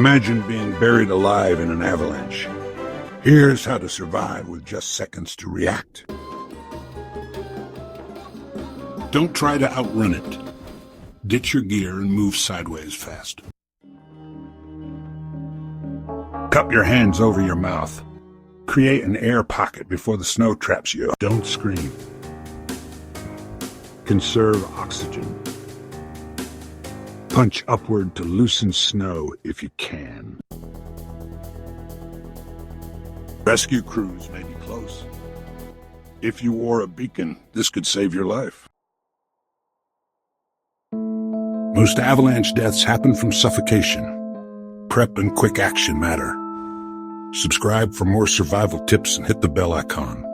Imagine being buried alive in an avalanche. Here's how to survive with just seconds to react. Don't try to outrun it. Ditch your gear and move sideways fast. Cup your hands over your mouth. Create an air pocket before the snow traps you. Don't scream. Conserve oxygen. Punch upward to loosen snow if you can. Rescue crews may be close. If you wore a beacon, this could save your life. Most avalanche deaths happen from suffocation. Prep and quick action matter. Subscribe for more survival tips and hit the bell icon.